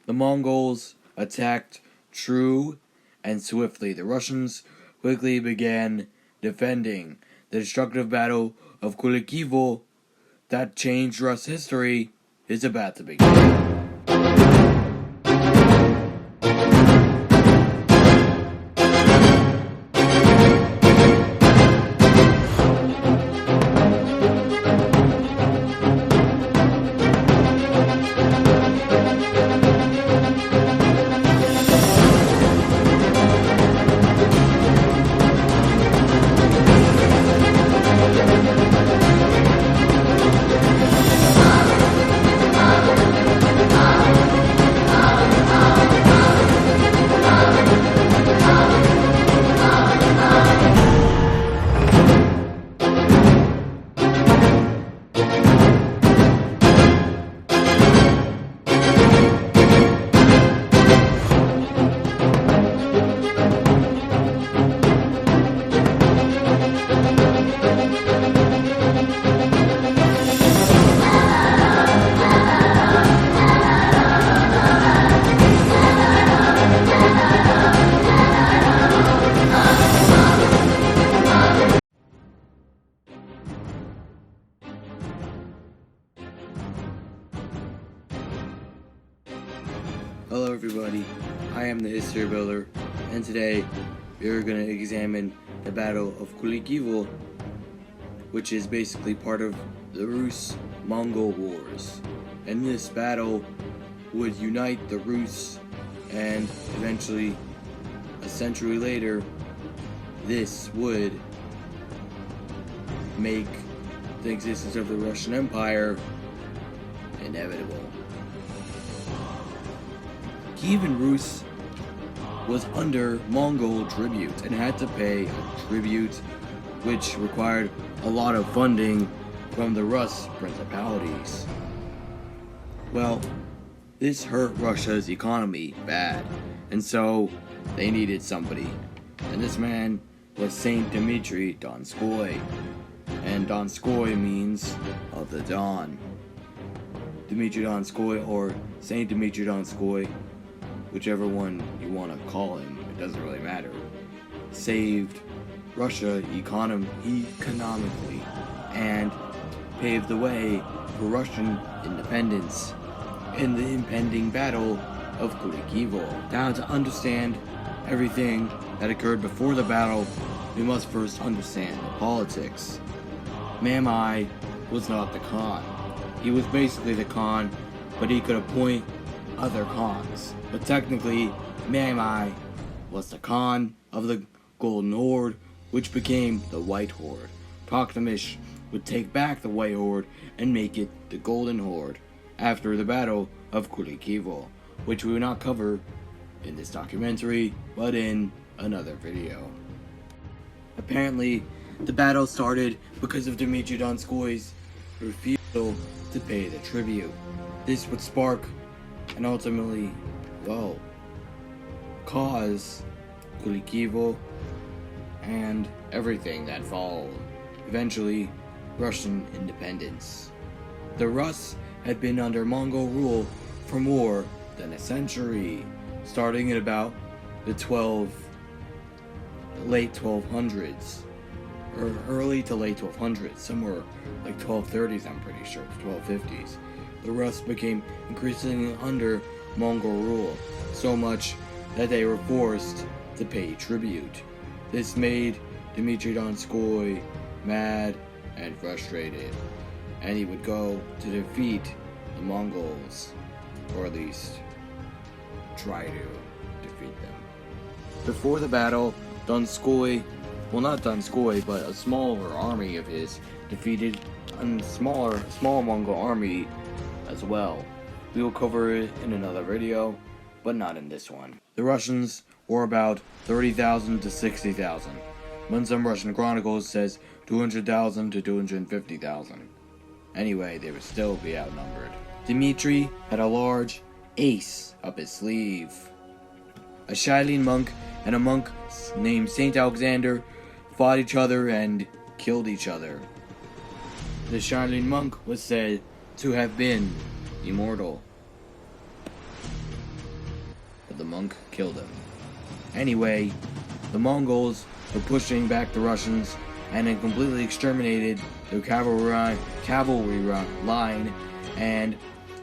The Mongols attacked true and swiftly. The Russians quickly began defending. The destructive Battle of Kulikovo that changed Rus history is about to begin. Hello everybody, I am the History Builder, and today we're going to examine the Battle of Kulikovo, which is basically part of the Rus-Mongol Wars. And this battle would unite the Rus, and eventually, a century later, this would make the existence of the Russian Empire inevitable. Kievan Rus was under Mongol tribute and had to pay a tribute which required a lot of funding from the Rus Principalities. Well, this hurt Russia's economy bad, and so they needed somebody. And this man was Saint Dmitry Donskoy, and Donskoy means of the dawn. Dmitry Donskoy, or Saint Dmitry Donskoy, whichever one you want to call him, it doesn't really matter, saved Russia economically and paved the way for Russian independence in the impending Battle of Kulikovo. Now, to understand everything that occurred before the battle, we must first understand the politics. Mamai was not the Khan. He was basically the Khan, but he could appoint other Khans. But technically, Mamai was the Khan of the Golden Horde, which became the White Horde. Toktamish would take back the White Horde and make it the Golden Horde after the Battle of Kulikovo, which we will not cover in this documentary, but in another video. Apparently, the battle started because of Dmitry Donskoy's refusal to pay the tribute. This would spark and ultimately, cause Kulikovo and everything that followed. Eventually, Russian independence. The Rus had been under Mongol rule for more than a century, starting at about the late 1200s, or early to late 1200s, somewhere like 1230s, I'm pretty sure, 1250s. The Rus became increasingly under Mongol rule, so much that they were forced to pay tribute. This made Dmitry Donskoy mad and frustrated, and he would go to defeat the Mongols, or at least try to defeat them. Before the battle, Donskoy, well, not Donskoy, but a smaller army of his defeated a small Mongol army as well. We will cover it in another video, but not in this one. The Russians were about 30,000 to 60,000. When some Russian chronicles says 200,000 to 250,000. Anyway, they would still be outnumbered. Dmitry had a large ace up his sleeve. A Shaolin monk and a monk named Saint Alexander fought each other and killed each other. The Shaolin monk was said to have been immortal. of the monk killed him. Anyway, the Mongols were pushing back the Russians and then completely exterminated their cavalry line and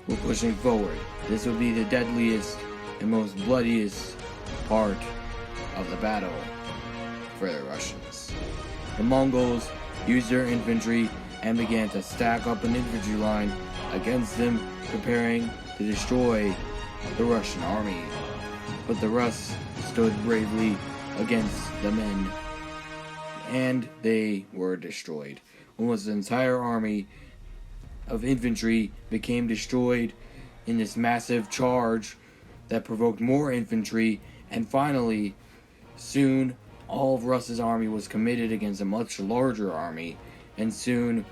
were pushing forward. This would be the deadliest and most bloodiest part of the battle for the Russians. The Mongols used their infantry and began to stack up an infantry line against them, preparing to destroy the Russian army. But the Rus stood bravely against the men, and they were destroyed. Almost the entire army of infantry became destroyed in this massive charge that provoked more infantry, and finally, soon, all of Rus's army was committed against a much larger army, and soon,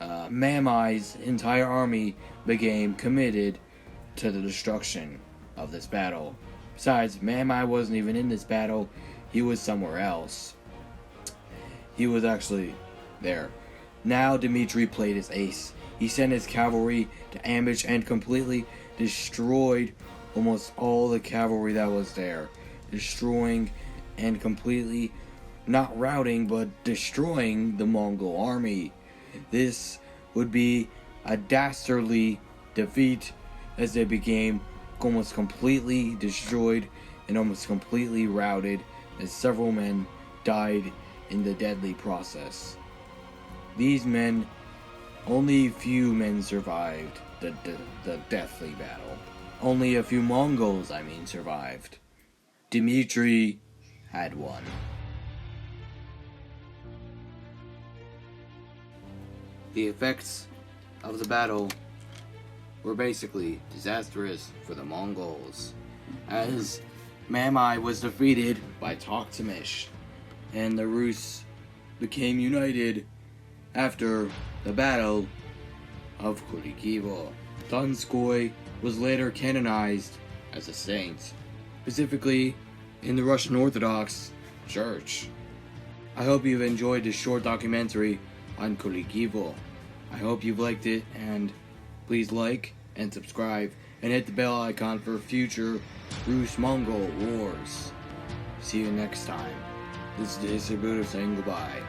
Mamai's entire army became committed to the destruction of this battle. Besides, Mamai wasn't even in this battle, he was somewhere else. He was actually there. Now Dmitri played his ace. He sent his cavalry to ambush and completely destroyed almost all the cavalry that was there. Destroying and completely, not routing, but destroying the Mongol army. This would be a dastardly defeat as they became almost completely destroyed and almost completely routed as several men died in the deadly process. These men, only a few men survived the deathly battle. Only a few Mongols, survived. Dmitri had won. The effects of the battle were basically disastrous for the Mongols, as Mamai was defeated by Toktamish, and the Rus became united after the Battle of Kulikovo. Donskoy was later canonized as a saint, specifically in the Russian Orthodox Church. I hope you've enjoyed this short documentary on Kulikovo. I hope you've liked it, and please like and subscribe and hit the bell icon for future Rus-Mongol wars. See you next time. This is Distributor saying goodbye.